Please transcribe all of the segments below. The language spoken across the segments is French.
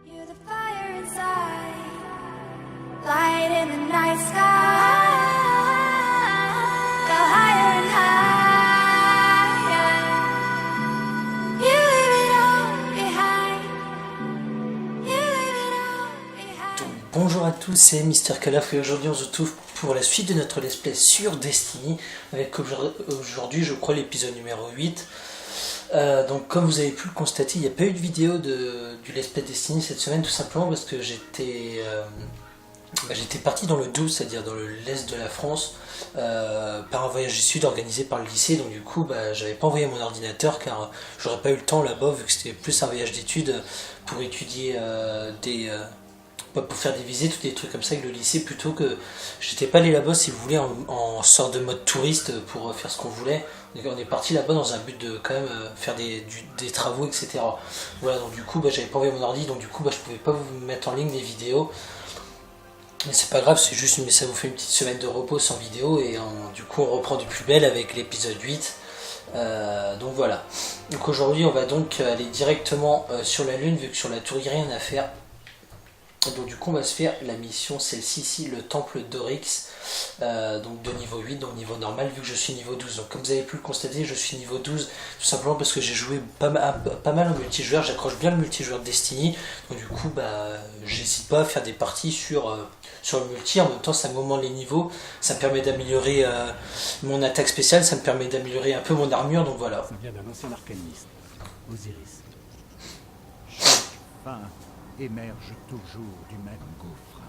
You're the fire inside, light in the night sky. Go higher and higher. You leave it all behind. You leave it all behind. Bonjour à tous, c'est Mister Calaf et aujourd'hui on se retrouve pour la suite de notre let's play sur Destiny avec aujourd'hui je crois l'épisode numéro 8. Donc comme vous avez pu le constater, il n'y a pas eu de vidéo du let's play Destiny cette semaine, tout simplement parce que j'étais parti dans le 12, c'est-à-dire dans l'est de la France, par un voyage du sud organisé par le lycée. Donc du coup j'avais pas envoyé mon ordinateur car j'aurais pas eu le temps là-bas, vu que c'était plus un voyage d'études pour étudier pour faire des visites ou des trucs comme ça avec le lycée, plutôt que j'étais pas allé là-bas, si vous voulez, en sorte de mode touriste pour faire ce qu'on voulait. On est parti là-bas dans un but de quand même faire des travaux, etc. Voilà, donc du coup j'avais pas envoyé mon ordi, donc du coup je pouvais pas vous mettre en ligne des vidéos. Mais c'est pas grave, c'est juste, mais ça vous fait une petite semaine de repos sans vidéo et du coup on reprend du plus belle avec l'épisode 8. Donc voilà. Donc aujourd'hui on va donc aller directement sur la lune, vu que sur la tour il n'y a rien à faire. Donc du coup on va se faire la mission, celle-ci ici, le temple d'Oryx, donc de niveau 8, donc niveau normal, vu que je suis niveau 12. Donc comme vous avez pu le constater, je suis niveau 12 tout simplement parce que j'ai joué pas mal en multijoueur, j'accroche bien le multijoueur de Destiny. Donc du coup j'hésite pas à faire des parties sur le multi. En même temps ça m'augmente les niveaux, ça me permet d'améliorer mon attaque spéciale, ça me permet d'améliorer un peu mon armure, donc voilà. Ça vient d'un ancien arcaniste, Osiris. Chaque fin émerge toujours du même gouffre.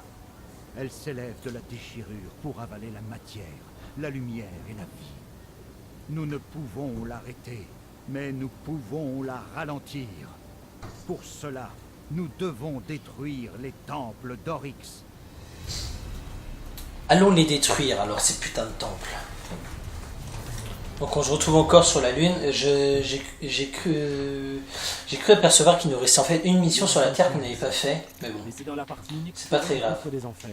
Elle s'élève de la déchirure pour avaler la matière, la lumière et la vie. Nous ne pouvons l'arrêter, mais nous pouvons la ralentir. Pour cela, nous devons détruire les temples d'Oryx. Allons les détruire alors, ces putains de temples. Donc on se retrouve encore sur la lune. J'ai cru apercevoir qu'il nous restait en fait une mission sur la Terre qu'on n'avait pas fait, mais bon, Mais c'est dans la partie unique c'est pas très grave. des enfers.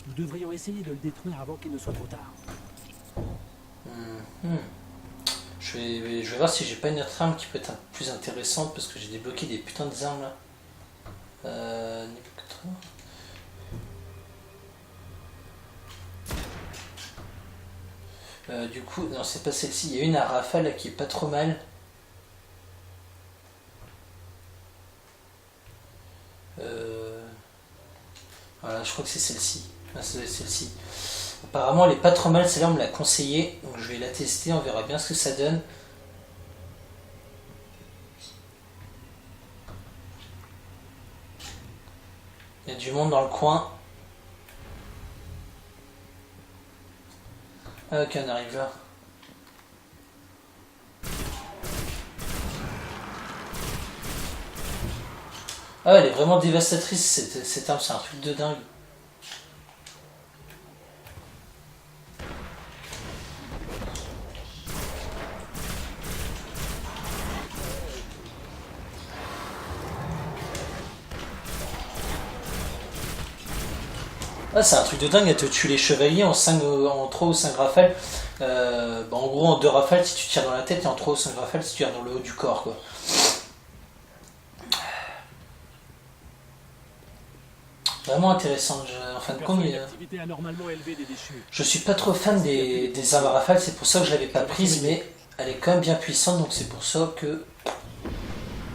Nous devrions essayer de le détruire avant qu'il ne soit trop tard. Je vais voir si j'ai pas une autre arme qui peut être plus intéressante, parce que j'ai débloqué des putains d'armes là. Du coup, non, c'est pas celle-ci. Il y a une à rafale là, qui est pas trop mal. Voilà, je crois que c'est celle-ci. Ah, c'est celle-ci. Apparemment, elle est pas trop mal. Celle-là, on me l'a conseillé. Donc, je vais la tester. On verra bien ce que ça donne. Il y a du monde dans le coin. Ah, ok, on arrive là. Ah, elle est vraiment dévastatrice cette arme, c'est un truc de dingue. Ah, c'est un truc de dingue, elle te tue les chevaliers en 3 ou 5 rafales. En gros, en 2 rafales si tu tires dans la tête, et en 3 ou 5 rafales si tu tires dans le haut du corps, quoi. Vraiment intéressant. En fin de compte, je suis pas trop fan des armes à rafales, c'est pour ça que je l'avais pas prise, mais elle est quand même bien puissante, donc c'est pour ça que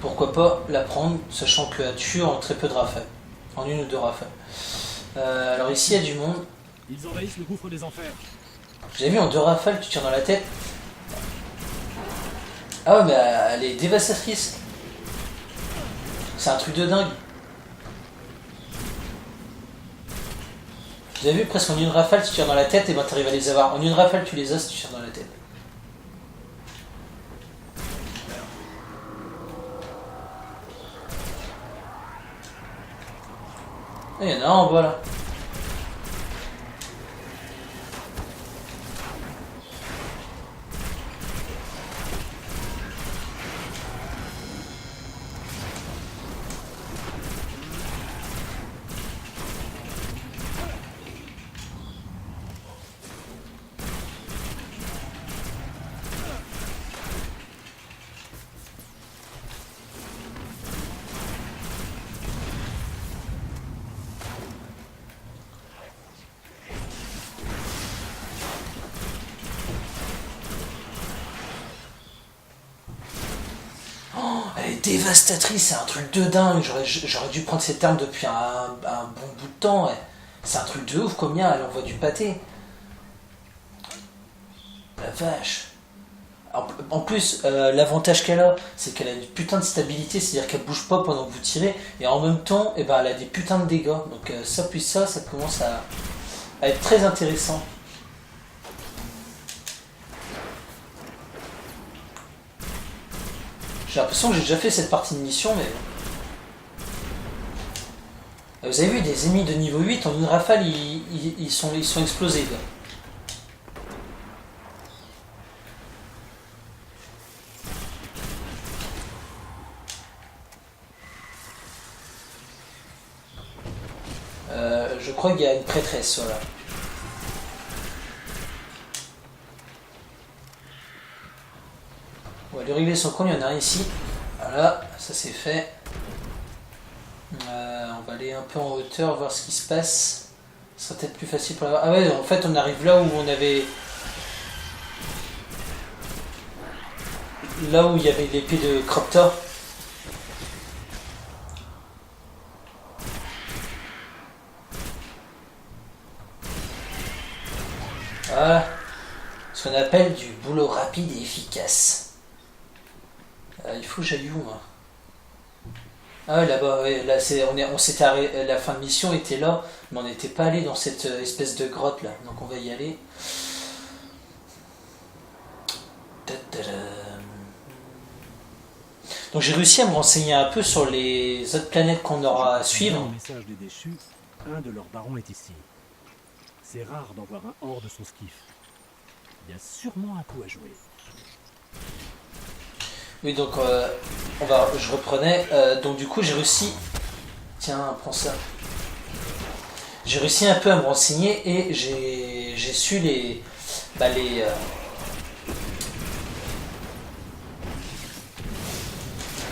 pourquoi pas la prendre, sachant qu'elle tue en très peu de rafales, en 1 ou 2 rafales. Alors ici il y a du monde. Ils envahissent le gouffre des enfers. Vous avez vu, en 2 rafales tu tires dans la tête. Ah ouais, mais elle est dévastatrice. C'est un truc de dingue. Vous avez vu, presque en 1 rafale tu tires dans la tête, et ben t'arrives à les avoir. En 1 rafale tu les as si tu tires dans la tête. Il y en a un en bas là. dévastatrice, c'est un truc de dingue. J'aurais dû prendre cette arme depuis un bon bout de temps. Ouais. C'est un truc de ouf, combien elle envoie du pâté. La vache. En plus, l'avantage qu'elle a, c'est qu'elle a une putain de stabilité, c'est-à-dire qu'elle bouge pas pendant que vous tirez, et en même temps, eh ben, elle a des putains de dégâts. Donc ça puis ça commence à être très intéressant. J'ai l'impression que j'ai déjà fait cette partie de mission, mais... Vous avez vu, des ennemis de niveau 8, en une rafale, ils sont explosés. Là. Je crois qu'il y a une prêtresse, voilà. On va lui régler son compte, il y en a un ici. Voilà, ça c'est fait. On va aller un peu en hauteur, voir ce qui se passe. Ce sera peut-être plus facile pour l'avoir. Ah ouais, en fait on arrive là où on avait... Là où il y avait l'épée de Croptor. Voilà. Ce qu'on appelle du boulot rapide et efficace. Il faut que j'aille où, moi? Ah ouais, là-bas, ouais, là, on s'était arrêté, la fin de mission était là, mais on n'était pas allé dans cette espèce de grotte là, donc on va y aller. Donc j'ai réussi à me renseigner un peu sur les autres planètes qu'on aura à suivre. Au message des déchus, un de leurs barons est ici. C'est rare d'en voir un hors de son skiff. Il y a sûrement un coup à jouer. Oui, donc je reprenais. Donc du coup j'ai réussi. Tiens, prends ça. J'ai réussi un peu à me renseigner et j'ai su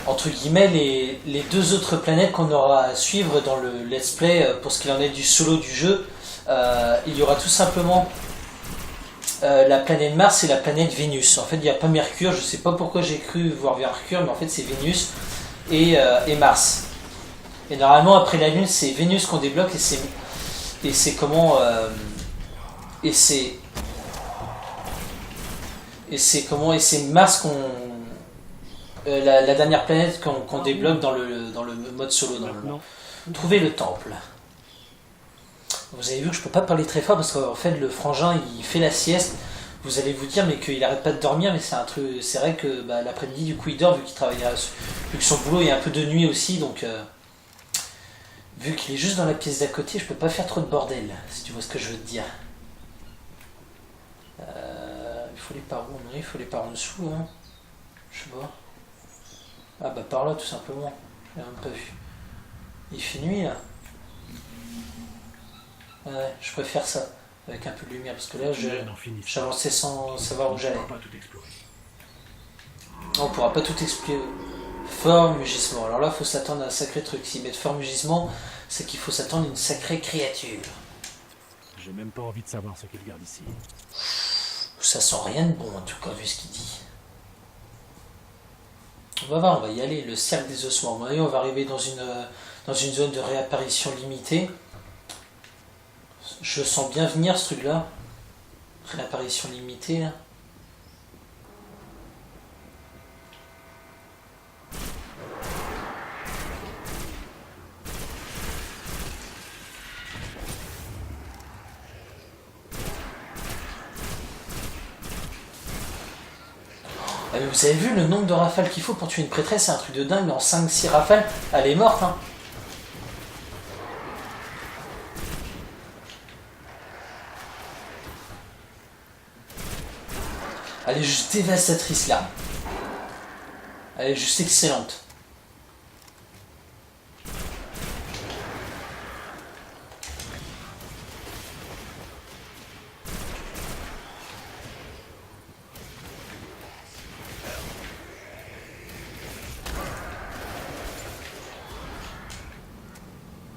entre guillemets les deux autres planètes qu'on aura à suivre dans le let's play pour ce qu'il en est du solo du jeu. Il y aura tout simplement la planète Mars et la planète Vénus. En fait, il n'y a pas Mercure. Je sais pas pourquoi j'ai cru voir Mercure, mais en fait, c'est Vénus et Mars. Et normalement, après la Lune, c'est Vénus qu'on débloque et c'est comment et c'est Mars qu'on la dernière planète qu'on débloque dans le mode solo normalement. Trouver le temple. Vous avez vu que je peux pas parler très fort parce qu'en fait le frangin il fait la sieste. Vous allez vous dire mais qu'il arrête pas de dormir, mais c'est un truc. C'est vrai que l'après-midi du coup il dort vu qu'il travaille vu que son boulot est un peu de nuit aussi, donc vu qu'il est juste dans la pièce d'à côté, je peux pas faire trop de bordel, si tu vois ce que je veux te dire. Il faut les par où? Non, il faut les par en dessous, hein. Je sais pas. Ah bah par là tout simplement. J'ai même pas vu. Il fait nuit là. Ouais, je préfère ça, avec un peu de lumière, parce que là, j'avançais sans savoir où j'allais. On pourra pas tout explorer. Fort mugissement. Alors là, il faut s'attendre à un sacré truc. S'ils mettent fort mugissement, c'est qu'il faut s'attendre à une sacrée créature. J'ai même pas envie de savoir ce qu'ils gardent ici. Ça sent rien de bon, en tout cas, vu ce qu'il dit. On va voir, on va y aller. Le cercle des ossements. On va arriver dans une zone de réapparition limitée. Je sens bien venir ce truc là. Réapparition limitée là. Ah, mais vous avez vu le nombre de rafales qu'il faut pour tuer une prêtresse? C'est un truc de dingue, mais en 5-6 rafales, elle est morte, hein. Elle est juste dévastatrice là. Elle est juste excellente.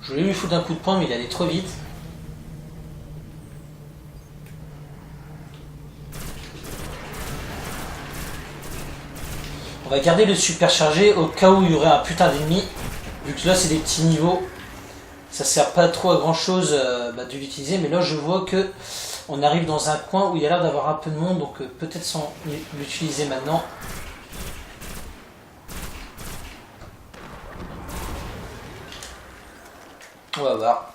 Je voulais lui foutre un coup de poing mais il allait trop vite. On va garder le superchargé au cas où il y aurait un putain d'ennemi. Vu que là c'est des petits niveaux, ça sert pas trop à grand chose de l'utiliser. Mais là je vois que on arrive dans un coin où il y a l'air d'avoir un peu de monde, donc peut-être sans l'utiliser maintenant. On va voir.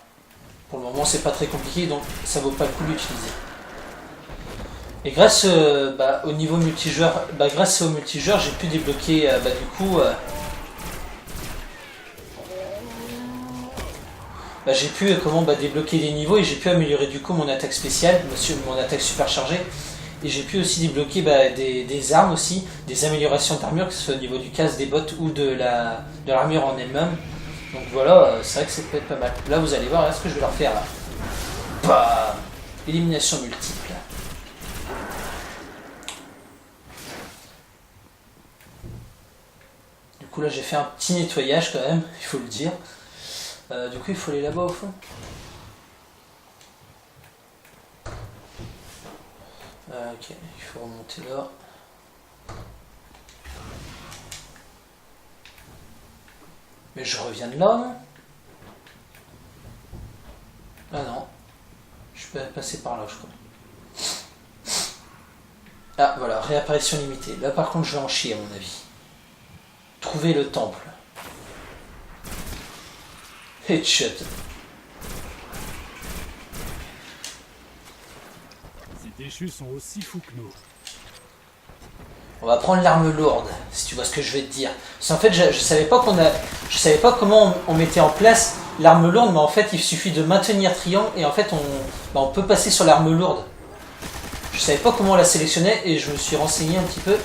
Pour le moment c'est pas très compliqué, donc ça vaut pas le coup d'utiliser. Et grâce au niveau multijoueur, grâce au multijoueur, j'ai pu débloquer du coup j'ai pu débloquer des niveaux et j'ai pu améliorer du coup mon attaque spéciale, mon attaque superchargée. Et j'ai pu aussi débloquer des armes aussi, des améliorations d'armure, que ce soit au niveau du casque, des bottes ou de l'armure en elle-même. Donc voilà, c'est vrai que ça peut être pas mal. Là vous allez voir, là, ce que je vais leur faire là. Bam, élimination multiple. Du coup là j'ai fait un petit nettoyage quand même, il faut le dire. Du coup il faut aller là-bas au fond. Ok, il faut remonter là. Mais je reviens de là, non? Ah non. Je peux passer par là, je crois. Ah voilà, réapparition limitée. Là par contre je vais en chier à mon avis. Trouver le temple. Headshot. Ces déchus sont aussi fous que nous. On va prendre l'arme lourde, si tu vois ce que je vais te dire. Parce qu'en fait, je savais pas comment on mettait en place l'arme lourde, mais en fait, il suffit de maintenir triangle et en fait, on peut passer sur l'arme lourde. Je savais pas comment on la sélectionnait et je me suis renseigné un petit peu.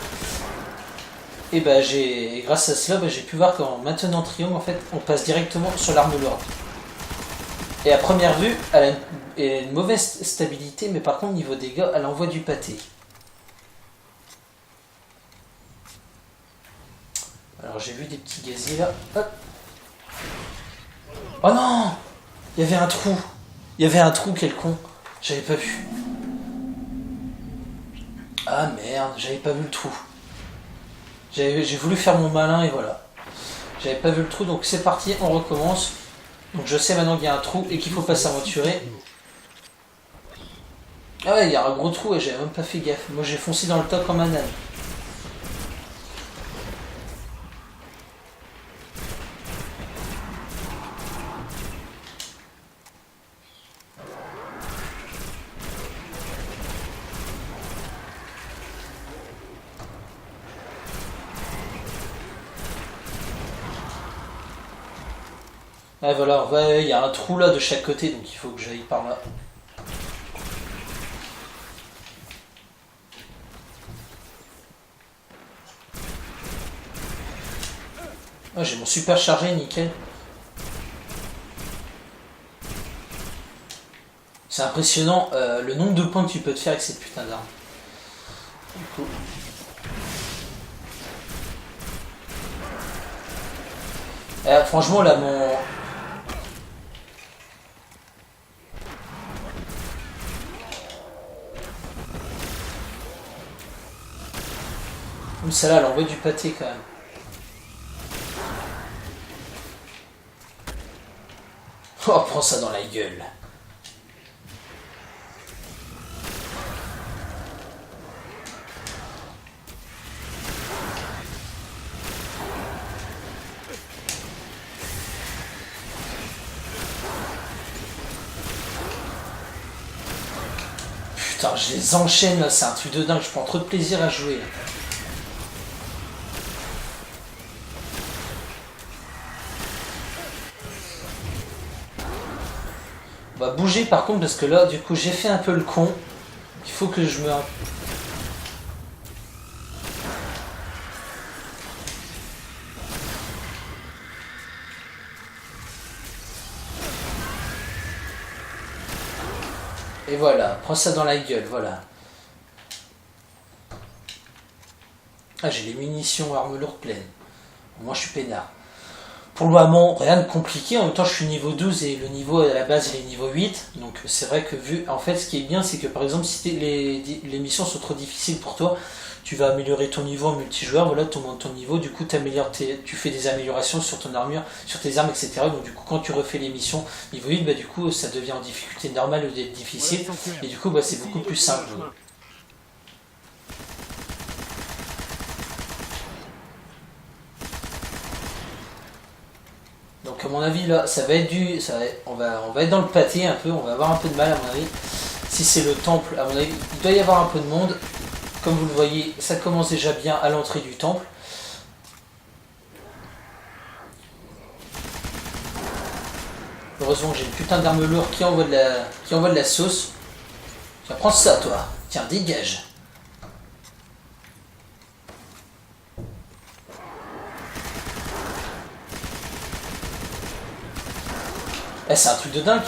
Et grâce à cela, j'ai pu voir qu'en maintenant triangle, en fait, on passe directement sur l'arme lourde. Et à première vue, elle a une mauvaise stabilité, mais par contre, niveau dégâts, elle envoie du pâté. Alors j'ai vu des petits gaziers là. Hop. Oh non! Il y avait un trou. Il y avait un trou, quel con. J'avais pas vu. Ah merde, j'avais pas vu le trou. J'ai voulu faire mon malin et voilà. J'avais pas vu le trou, donc c'est parti, on recommence. Donc je sais maintenant qu'il y a un trou et qu'il faut pas s'aventurer. Ah ouais, il y a un gros trou et j'avais même pas fait gaffe. Moi j'ai foncé dans le tas comme un âne. Ah voilà, il y a un trou là de chaque côté, donc il faut que j'aille par là. Ah, j'ai mon super chargé, nickel. C'est impressionnant le nombre de points que tu peux te faire avec cette putain d'arme. Du coup. Franchement là mon... Celle-là, elle envoie du pâté quand même. Oh, prends ça dans la gueule. Putain, je les enchaîne là, c'est un truc de dingue, je prends trop de plaisir à jouer. On va bouger par contre parce que là du coup j'ai fait un peu le con. Il faut que je me... Et voilà, prends ça dans la gueule, voilà. Ah j'ai les munitions armes lourdes pleines. Moi je suis peinard. Pour le moment, rien de compliqué. En même temps, je suis niveau 12 et le niveau à la base, il est niveau 8. Donc, c'est vrai que en fait, ce qui est bien, c'est que par exemple, si les missions sont trop difficiles pour toi, tu vas améliorer ton niveau en multijoueur. Voilà, tu montes ton niveau. Du coup, tu fais des améliorations sur ton armure, sur tes armes, etc. Donc, du coup, quand tu refais les missions niveau 8, bah, du coup, ça devient en difficulté normale ou difficile. Et du coup, bah, c'est beaucoup plus simple. Donc à mon avis là, ça va être on va être dans le pâté un peu, on va avoir un peu de mal à mon avis. Si c'est le temple, à mon avis, il doit y avoir un peu de monde. Comme vous le voyez, ça commence déjà bien à l'entrée du temple. Heureusement que j'ai une putain d'arme lourde qui envoie de la sauce. Tiens, prends ça toi. Tiens, dégage. Eh, c'est un truc de dingue.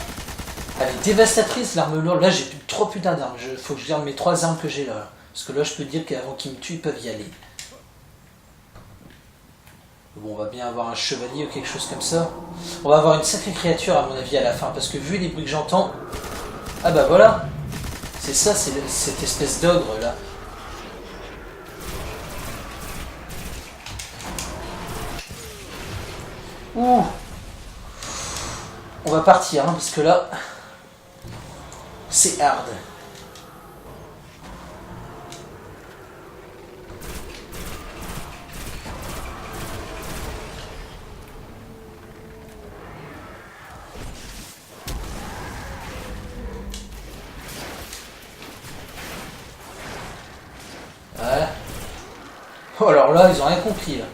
Elle est dévastatrice l'arme lourde. Là j'ai trop putain d'armes. Faut que je garde mes 3 armes que j'ai là. Parce que là je peux dire qu'avant qu'ils me tuent ils peuvent y aller. Bon, on va bien avoir un chevalier ou quelque chose comme ça. On va avoir une sacrée créature à mon avis à la fin. Parce que vu les bruits que j'entends... Ah bah voilà. C'est ça, c'est cette espèce d'ogre là. Ouh. On va partir, hein, parce que là, c'est hard. Voilà. Oh, alors là, ils ont rien compris, là.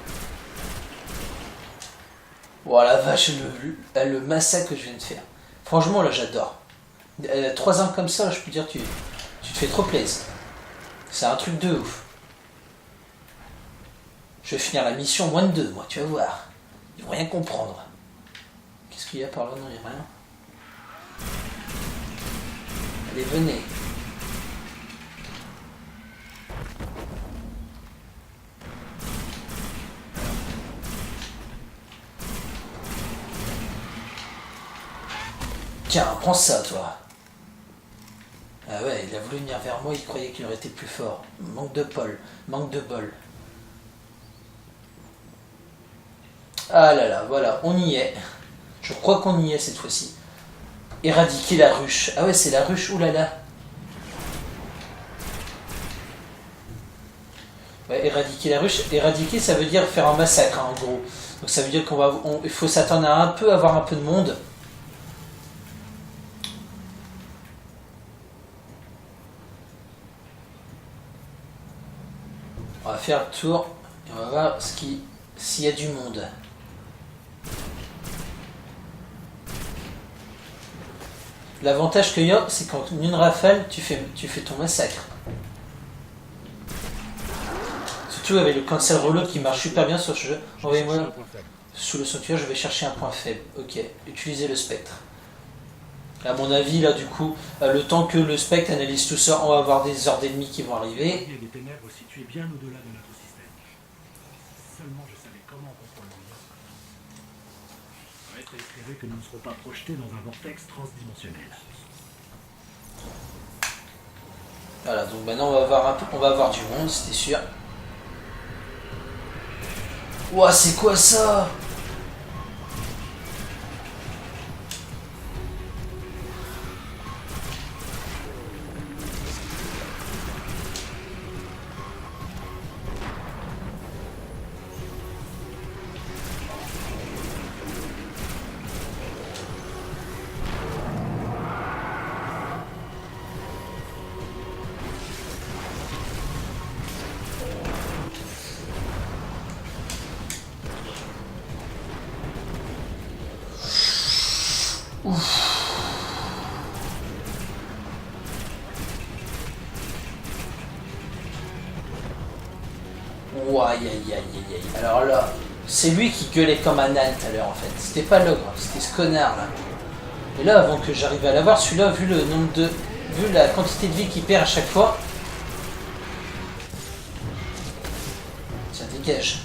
Oh la vache, le massacre que je viens de faire. Franchement, là, j'adore. 3 armes comme ça, là, je peux dire, tu te fais trop plaisir. C'est un truc de ouf. Je vais finir la mission moins de 2, moi, tu vas voir. Ils vont rien comprendre. Qu'est-ce qu'il y a par là? Non, il n'y a rien. Allez, venez. Tiens, prends ça, toi. Ah ouais, il a voulu venir vers moi, il croyait qu'il aurait été plus fort. Manque de bol. Ah là là, voilà, on y est. Je crois qu'on y est cette fois-ci. Éradiquer la ruche. Ah ouais, c'est la ruche, oulala. Ouais, éradiquer la ruche. Éradiquer, ça veut dire faire un massacre, hein, en gros. Donc ça veut dire il faut s'attendre à avoir un peu de monde. On va faire le tour et on va voir s'il y a du monde. L'avantage qu'il y a, c'est qu'en une rafale, tu fais ton massacre. Surtout avec le cancel reload qui marche super bien sur ce jeu. Envoyez-moi sous le sanctuaire, je vais chercher un point faible. Ok, utilisez le spectre. À mon avis, là, du coup, le temps que le spectre analyse tout ça, on va avoir des hordes d'ennemis qui vont arriver. Il y a des ténèbres situées bien au-delà de notre système. Seulement je savais comment contrôler le lien. Reste à espérer que nous ne serons pas projetés dans un vortex transdimensionnel. Voilà, donc maintenant on va avoir du monde, c'était sûr. Ouah, c'est quoi ça? Ouah, aïe aïe aïe aïe aïe. Alors là, c'est lui qui gueulait comme un âne tout à l'heure en fait. C'était pas l'ogre, c'était ce connard là. Et là, avant que j'arrive à l'avoir, celui-là, vu la quantité de vie qu'il perd à chaque fois. Tiens, dégage.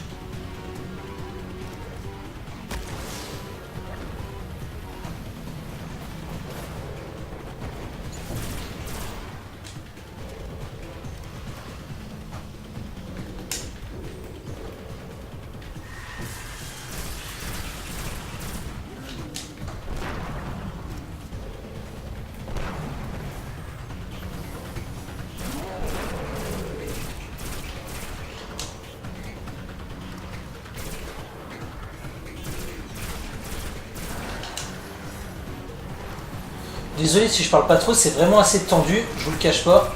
Désolé si je parle pas trop, c'est vraiment assez tendu, je vous le cache pas.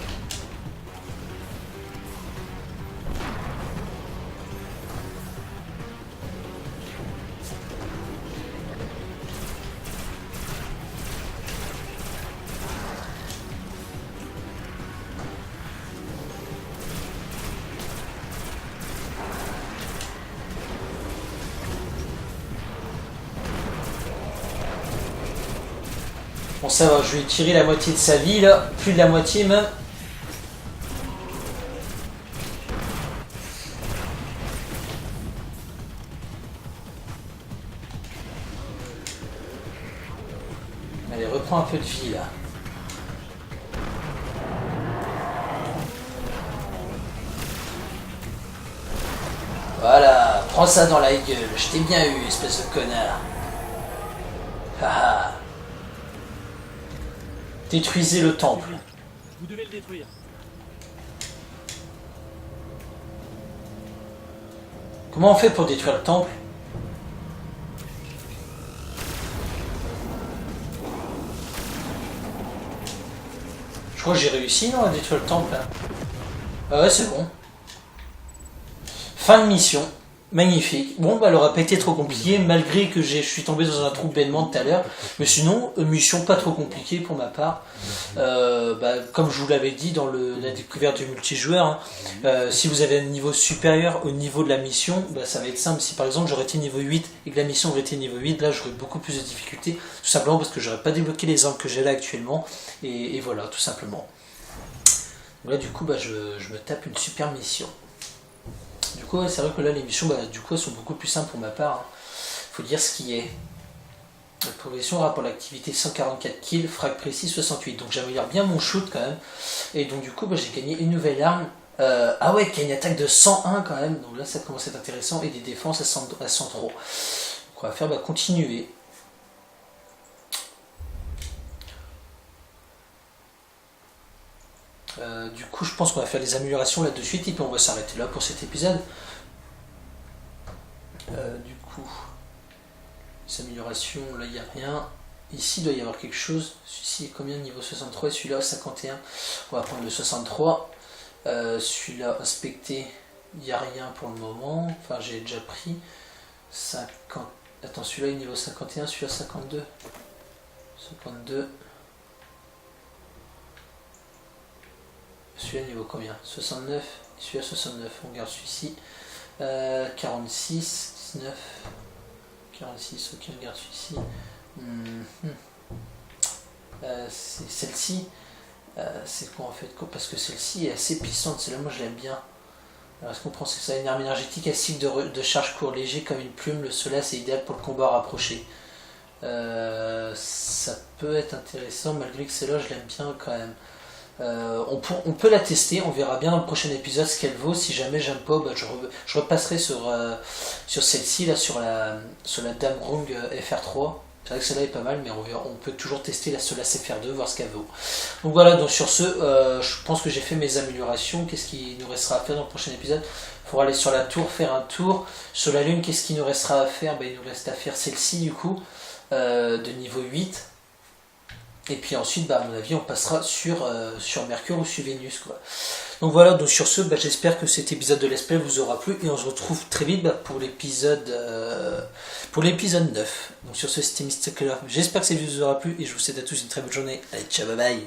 Bon ça va, je lui ai tiré la moitié de sa vie là, plus de la moitié même. Allez, reprends un peu de vie là. Voilà, prends ça dans la gueule, je t'ai bien eu, espèce de connard. Haha. Détruisez le temple. Vous devez le détruire. Comment on fait pour détruire le temple? Je crois que j'ai réussi, non, à détruire le temple, là. Ah ouais, c'est bon. Fin de mission. Magnifique. Bon, bah, elle aura pas été trop compliquée, malgré que je suis tombé dans un trou bêtement tout à l'heure. Mais sinon, mission pas trop compliquée pour ma part. Comme je vous l'avais dit dans la découverte du multijoueur, hein, si vous avez un niveau supérieur au niveau de la mission, bah, ça va être simple. Si par exemple j'aurais été niveau 8 et que la mission aurait été niveau 8, là j'aurais beaucoup plus de difficultés. Tout simplement parce que j'aurais pas débloqué les armes que j'ai là actuellement. Et voilà, tout simplement. Donc là, du coup, bah, je me tape une super mission. Du coup, ouais, c'est vrai que là, les missions, du coup, elles sont beaucoup plus simples pour ma part. Faut dire ce qui est. La progression rapport à l'activité 144 kills, frag précis 68. Donc j'améliore bien mon shoot quand même. Et donc du coup, bah, j'ai gagné une nouvelle arme. Ah ouais, qui a une attaque de 101 quand même. Donc là, ça commence à être intéressant. Et des défenses à 103. Donc on va faire continuer. Du coup, je pense qu'on va faire des améliorations là de suite et puis on va s'arrêter là pour cet épisode. Du coup, les améliorations, là il n'y a rien. Ici, il doit y avoir quelque chose. Celui-ci est combien? Niveau 63 et celui-là 51. On va prendre le 63. Celui-là, inspecté, il n'y a rien pour le moment. Enfin, j'ai déjà pris 50. Attends, celui-là est niveau 51, celui-là 52. 52. Celui-là niveau combien? 69. Et celui-là 69. On regarde celui-ci. 46, 19. 46, ok, on regarde celui-ci. C'est celle-ci. C'est quoi en fait? Parce que celle-ci est assez puissante. Celle-là, moi je l'aime bien. Alors, est-ce qu'on prend ça? Une arme énergétique à cycle de charge court léger comme une plume. Le cela, c'est idéal pour le combat rapproché. Ça peut être intéressant, malgré que celle-là, je l'aime bien quand même. On peut la tester, on verra bien dans le prochain épisode ce qu'elle vaut. Si jamais j'aime pas, je repasserai sur celle-ci, là, sur la Damrung FR3. C'est vrai que celle-là est pas mal, mais on peut toujours tester la Solas FR2, voir ce qu'elle vaut. Donc voilà, donc sur ce, je pense que j'ai fait mes améliorations. Qu'est-ce qu'il nous restera à faire dans le prochain épisode? Il faudra aller sur la tour, faire un tour. Sur la lune, qu'est-ce qu'il nous restera à faire? Il nous reste à faire celle-ci du coup, de niveau 8. Et puis ensuite, à mon avis, on passera sur Mercure ou sur Vénus, quoi. Donc voilà, donc sur ce, j'espère que cet épisode de Let's Play vous aura plu. Et on se retrouve très vite pour l'épisode 9. Donc sur ce, c'était Mr. Killer. J'espère que ça vous aura plu. Et je vous souhaite à tous une très bonne journée. Allez, ciao, bye bye.